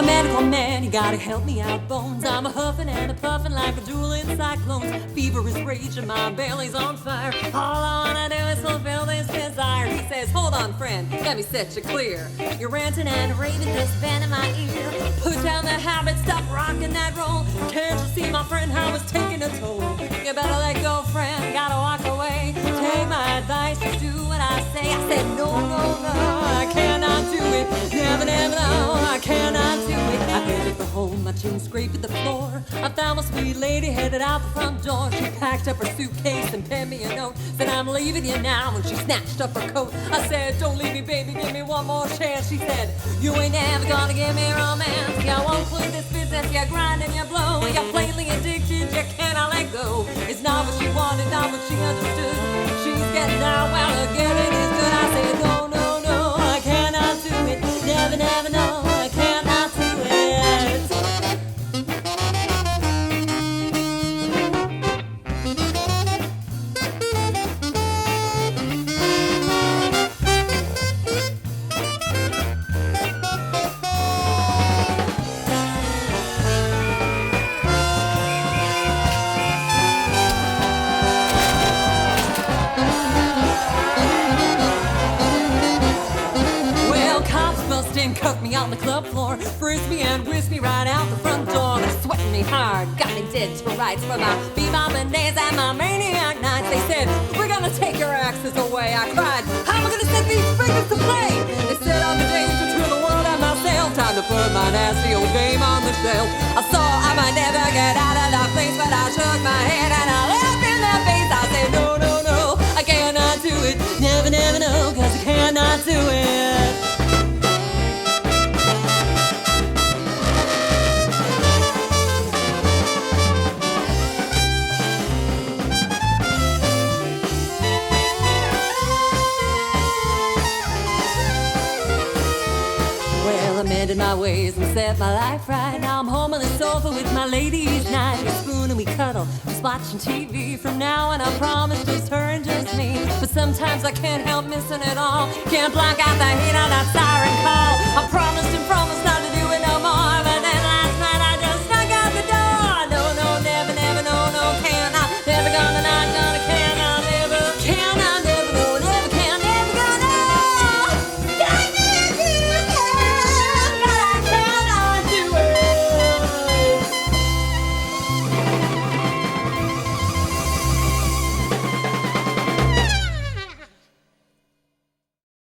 a medical man, you gotta help me out, bones. I'm a huffing and a puffing like a dueling cyclone. Fever is raging, my belly's on fire. All I wanna do is fulfill this desire. He says, hold on, friend, let me set you clear. You're ranting and raving, just bend in my ear. Put down the habit, stop rocking that roll. Can't you see, my friend, how it's taking a toll? You better let go, friend, gotta walk away. Take my advice, do what I say. I said, no, no, no, I cannot do it. Never, never, no, I cannot do it. I headed for home, my chin scraped at the floor. I found my sweet lady headed out the front door. She packed up her suitcase and penned me a note. Said, I'm leaving you now, and she snatched up her coat. I said, don't leave me, baby, give me one more chance. She said, you ain't never gonna give me romance. You won't quit this business, you grind and you blow. You're plainly addicted, you cannot let go. It's not what she wanted, not what she understood. She's getting out, well, getting is good. I said, no, no, no, I cannot do it. Never, never, no, I cannot do it. Cuffed me on the club floor, frisked me and whisked me right out the front door. They're sweating me hard, got me dead to rights for my bebopping days and my maniac nights. They said, we're gonna take your axes away. I cried, how am I gonna set these fingers to play? They said, I'm a danger to the world and myself. Time to put my nasty old game on the shelf. I saw I might never get out of that place, but I shook my head and I laughed in their face. I said, no, no, no, I cannot do it. Never, never, no, cause I cannot do it. Amended my ways and set my life right. Now I'm home on the sofa with my lady each night. We spoon and we cuddle, just watching TV. From now on I promise just her and just me. But sometimes I can't help missing it all. Can't block out the heat of that siren call.